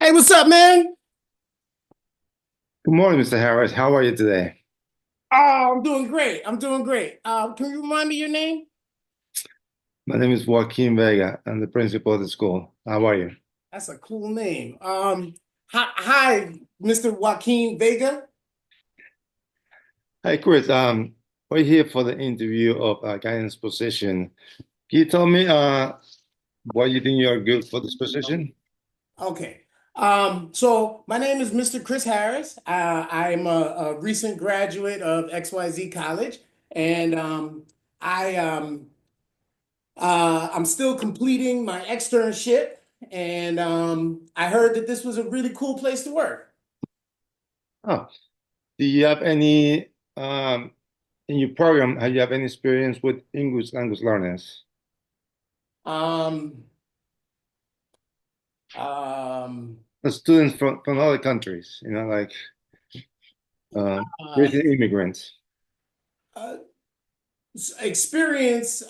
Hey, what's up, man? Good morning, Mr. Harris. How are you today? Oh, I'm doing great. I'm doing great. Can you remind me your name? My name is Joaquin Vega. I'm the principal of the school. How are you? That's a cool name. Hi, Mr. Joaquin Vega. Hi, Chris. We're here for the interview of guidance position. Can you tell me why you think you're good for this position? Okay. So my name is Mr. Chris Harris. I'm a recent graduate of XYZ College, and I I'm still completing my externship, and I heard that this was a really cool place to work. Oh, do you have any in your program? Have you have any experience with English language learners? Um, um, The students from other countries, like uh, uh, recent immigrants. uh, Experience.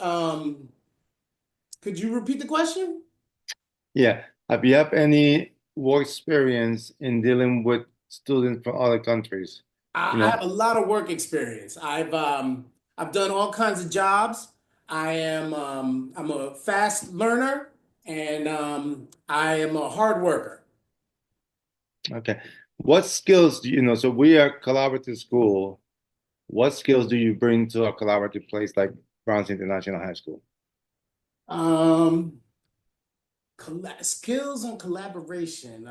Could you repeat the question? Yeah. Have you have any work experience in dealing with students from other countries? You I know, have a lot of work experience. I've done all kinds of jobs. I'm a fast learner, and I am a hard worker. okay. What skills do you know? So we are a collaborative school. What skills do you bring to a collaborative place like Browns International High School? Um, Skills and collaboration.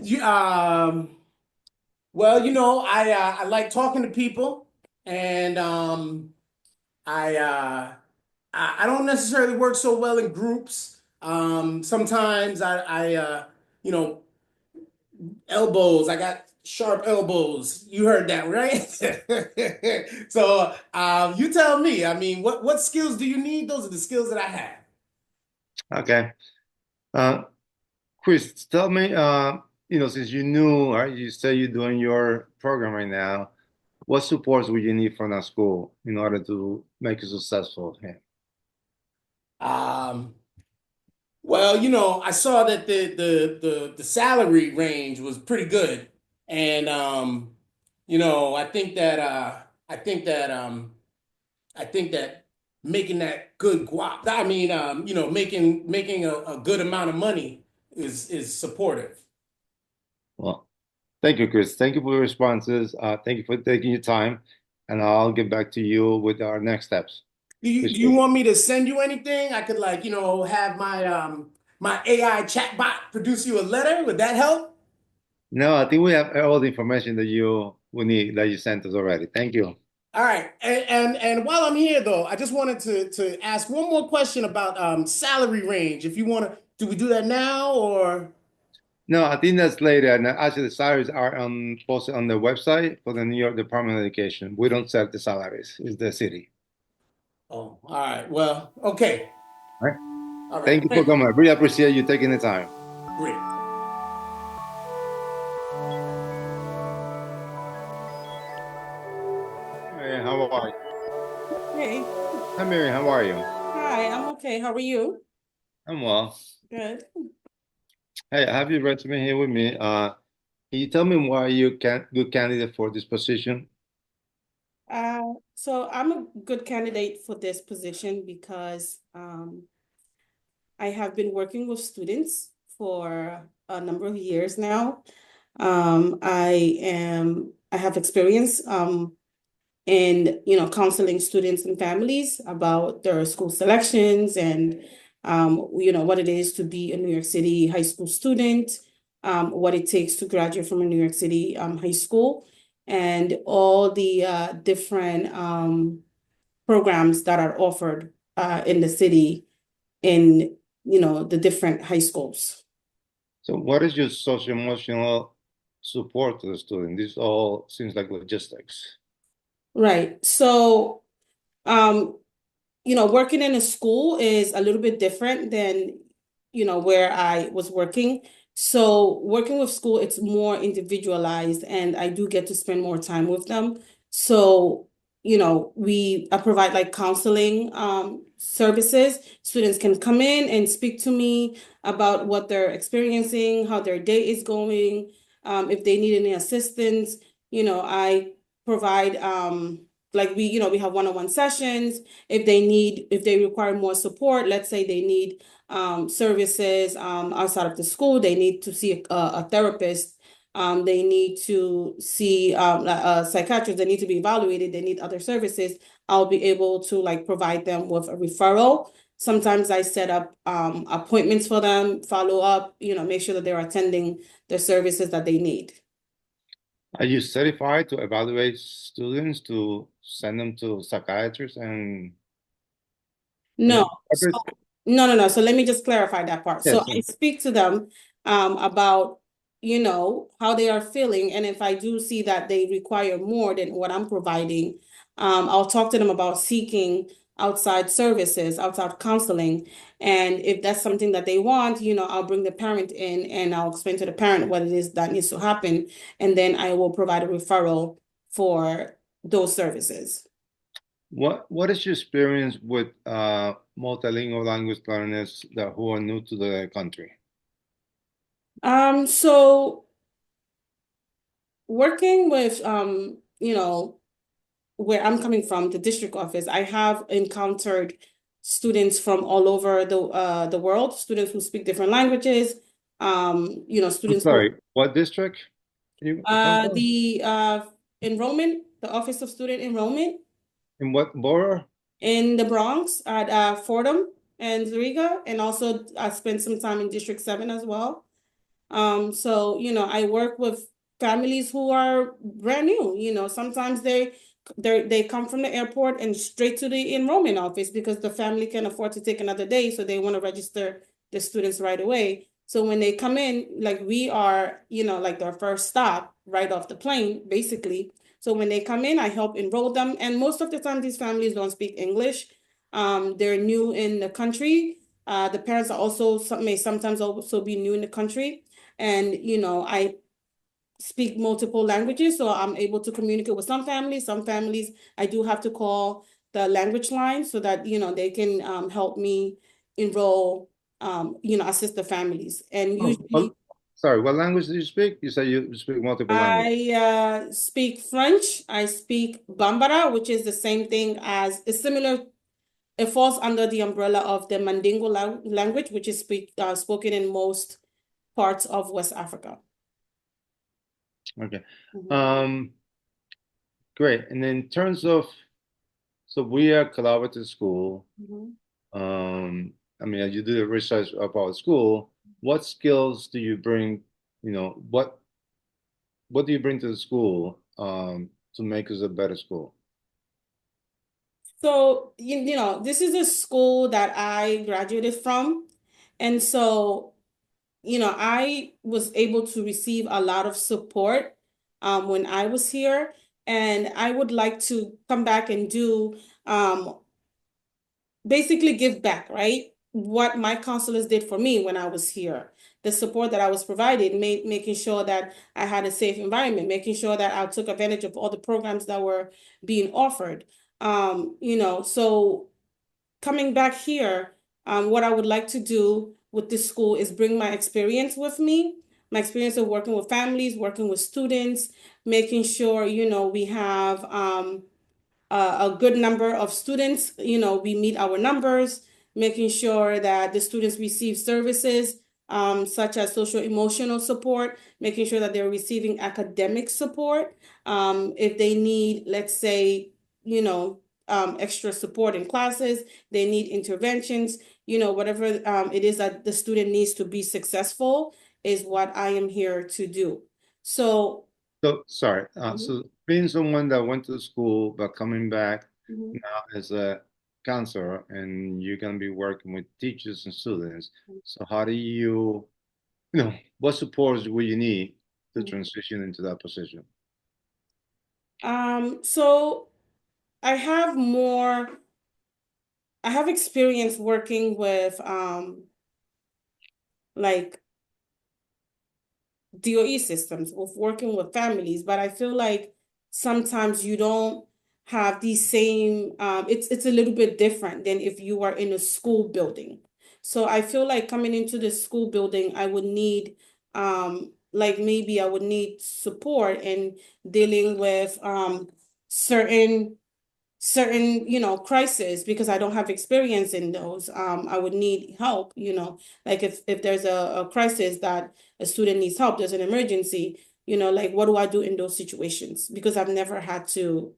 You Well, I like talking to people, and I uh, I don't necessarily work so well in groups. Sometimes you know, elbows. I got sharp elbows. You heard that, right? So, you tell me. I mean, what skills do you need? Those are the skills that I have. Okay. Uh, Chris, tell me, since you knew, right, you say you're doing your program right now, what supports would you need from that school in order to make it successful? Yeah. Um, well, I saw that the salary range was pretty good, and I think that I think that making that good guap, I mean, making a good amount of money is supportive. Well, thank you, Chris. Thank you for your responses. Thank you for taking your time, and I'll get back to you with our next steps. Do you Appreciate it. want me to send you anything? I could like, have my AI chatbot produce you a letter. Would that help? No, I think we have all the information that you we need that you sent us already. Thank you. All right. And while I'm here though, I just wanted to ask one more question about salary range. If you want to, do we do that now or? No, I think that's later. And actually, the salaries are posted on the website for the New York Department of Education. We don't set the salaries; it's the city. Oh, all right. Well, okay. All right. All right. Thank you for coming. I really appreciate you taking the time. Great. Hey, how are you? Hey, Hi, Mary. How are you? hi, I'm okay. How are you? I'm well. Good. Hey, I have your resume here with me. Can you tell me why you can good candidate for this position? So I'm a good candidate for this position because I have been working with students for a number of years now. I have experience in counseling students and families about their school selections and what it is to be a New York City high school student, what it takes to graduate from a New York City high school, and all the different programs that are offered in the city in the different high schools. So, what is your social emotional support to the student? This all seems like logistics. Right. So um, working in a school is a little bit different than, where I was working. So working with school, it's more individualized and I do get to spend more time with them. So I provide like counseling services. Students can come in and speak to me about what they're experiencing, how their day is going, if they need any assistance. I provide like we have one-on-one sessions. If they require more support, let's say they need services outside of the school, they need to see a therapist, they need to see a psychiatrist, they need to be evaluated, they need other services, I'll be able to like provide them with a referral. Sometimes I set up appointments for them, follow up, make sure that they're attending the services that they need. Are you certified to evaluate students to send them to psychiatrists and No, so, therapists? no. So let me just clarify that part. So Yes. I speak to them about, how they are feeling. And if I do see that they require more than what I'm providing, I'll talk to them about seeking outside services, outside counseling. And if that's something that they want, I'll bring the parent in and I'll explain to the parent what it is that needs to happen. And then I will provide a referral for those services. What is your experience with multilingual language learners who are new to the country? So working with where I'm coming from, the district office, I have encountered students from all over the world, students who speak different languages, I'm students who sorry, what district you come from? the enrollment, the Office of Student Enrollment In what borough? in the Bronx at Fordham and Riga, and also I spent some time in District 7 as well. So, I work with families who are brand new, sometimes they come from the airport and straight to the enrollment office because the family can afford to take another day, so they want to register the students right away. So when they come in, like we are, like their first stop right off the plane, basically. So when they come in, I help enroll them. And most of the time, these families don't speak English. They're new in the country. The parents are also may sometimes also be new in the country. And, I speak multiple languages, so I'm able to communicate with some families. Some families, I do have to call the language line so that, they can help me enroll, assist the families. And usually Sorry, what language do you speak? You say you speak multiple languages. I speak French. I speak Bambara, which is the same thing as, it's similar. It falls under the umbrella of the Mandingo language, which is spoken in most parts of West Africa. Okay. Mhm. Great. And in terms of, so we are collaborative school. Mhm. I mean, as you do the research about school, what skills do you bring, what do you bring to the school to make us a better school? So, this is a school that I graduated from. And so, I was able to receive a lot of support when I was here. And I would like to come back and do basically give back, right? What my counselors did for me when I was here, the support that I was provided, making sure that I had a safe environment, making sure that I took advantage of all the programs that were being offered. So coming back here, what I would like to do with this school is bring my experience with me, my experience of working with families, working with students, making sure, we have a good number of students, we meet our numbers, making sure that the students receive services such as social emotional support, making sure that they're receiving academic support. If they need, let's say, extra support in classes, they need interventions, whatever it is that the student needs to be successful is what I am here to do. So, So, sorry. Mhm. So being someone that went to school but coming back Mhm. now as a counselor and you're going to be working with teachers and students. So how do what supports will you need to Mhm. transition into that position? So I have experience working with like DOE systems, with working with families, but I feel like sometimes you don't have the same, it's a little bit different than if you are in a school building. So I feel like coming into the school building, I would need, like maybe I would need support in dealing with certain crisis, because I don't have experience in those. I would need help, like if there's a crisis that a student needs help, there's an emergency, like what do I do in those situations? Because I've never had to,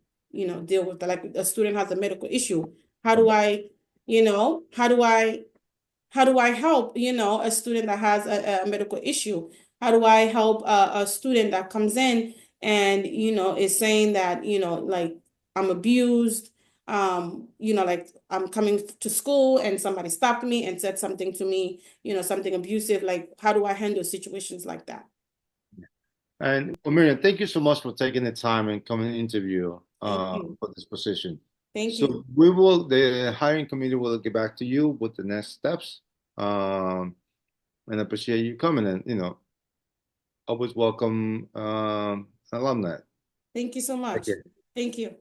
deal with that. Like a student has a medical issue. How do I, how do I help, a student that has a medical issue? How do I help a student that comes in and, is saying that, like I'm abused, like I'm coming to school and somebody stopped me and said something to me, something abusive. Like, how do I handle situations like that? And well, Miriam, thank you so much for taking the time and coming to interview Thank you. for this position. Thank So you. the hiring committee will get back to you with the next steps. And I appreciate you coming and, always welcome alumni. Thank you so much. you. Thank you.